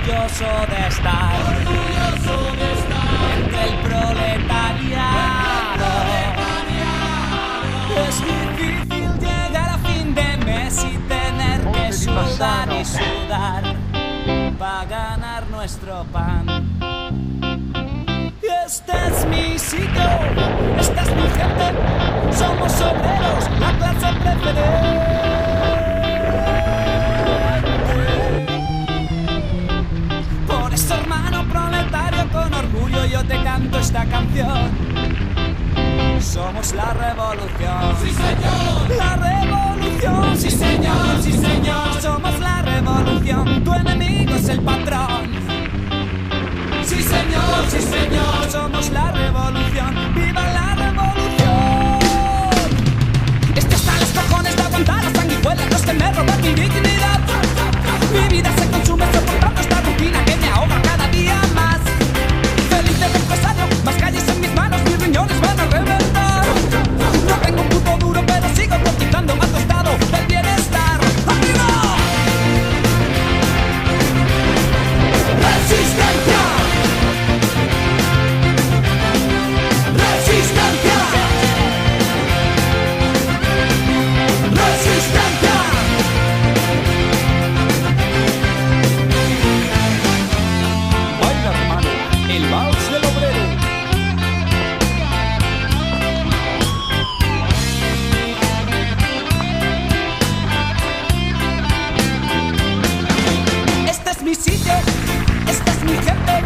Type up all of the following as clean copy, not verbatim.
orgulloso de estar entre el proletariado. Es difícil llegar a fin de mes y tener que sudar y sudar para ganar nuestro pan. Este es mi sitio, esta es mi gente, somos obreros, la clase preferente. Por eso, hermano proletario, con orgullo yo te canto esta canción. Somos la revolución. ¡Sí, señor! La revolución. ¡Sí, señor! ¡Sí, señor! Somos la revolución. Tu enemigo es el patrón. ¡Sí, señor! ¡Sí, señor! Somos la revolución. ¡Viva la revolución! Estoy hasta los cojones de aguantar las sanguijuelas, los que me roban mi dignidad. Mi vida se consume soportando esta rutina que me ahoga cada día más. Feliz de empresario, más calles en mis manos, mis riñones van a reventar. No tengo un puto duro, pero sigo cotizando a tu estado del bienestar. ¡Arriba! ¡Resistencia! ¡Resistencia! ¡Resistencia! Baila, hermano, el vals del obrero. Este es mi sitio, esta es mi gente,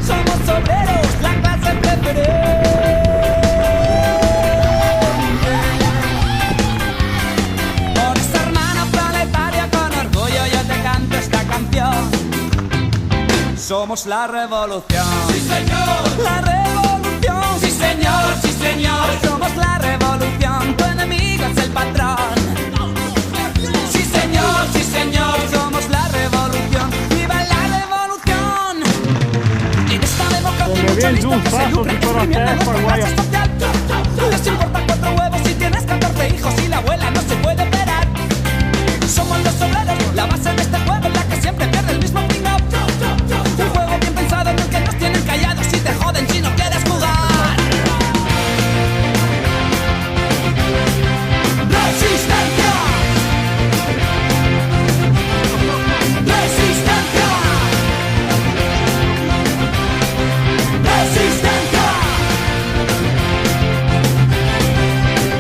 somos obreros, la clase preferente. Por esa hermana planetaria, con orgullo yo te canto esta canción. Somos la revolución. ¡Sí, señor! La revolución. ¡Sí, señor! ¡Sí, señor! Somos la revolución. Tu enemigo es el patrón. ¡Sí, señor! ¡Sí, señor! Somos la revolución. ¡Viva la revolución! En esta democracia mutualista que se lucra, exprimiendo nuestra clase social. Les importa 4 huevos si tienes 14 hijos y la abuela no se puede operar. Somos los obreros, la base de este juego en la que siempre pierde el mismo ping-up. Un juego bien pensado en el que nos tienen callados y te joden si no quieres jugar. ¡Resistencia! ¡Resistencia! ¡Resistencia!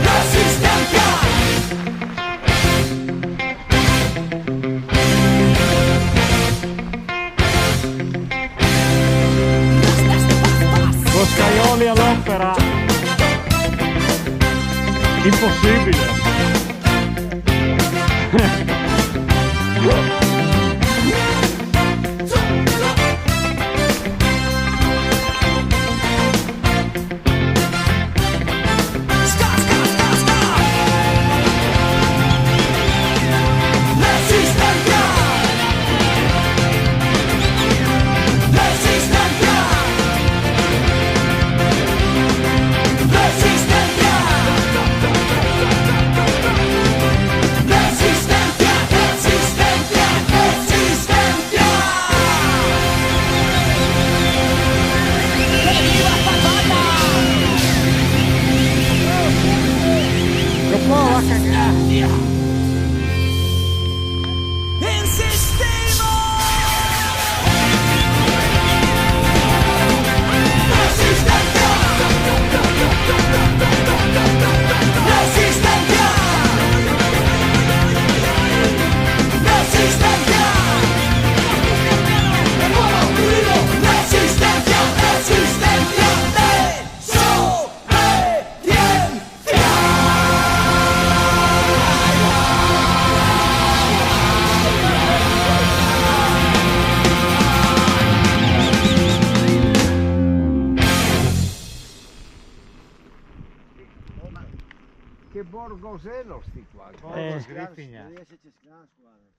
¡Resistencia! Boscaioli all'opera. Impossibile. ¡Resistencia! ¡Resistencia! ¡Resistencia! ¡Resistencia! ¡Resistencia! ¡Resistencia! ¡Que viva Zapata! Che può va a cagare. ¡Insistimos! ¡Resistencia! ¡Resistencia! ¡Resistencia! ¡Resistencia! ¡Resistencia! ¡Desobediencia! Che borgosello sti qua. Sgriffignà. Riesce a scrivere,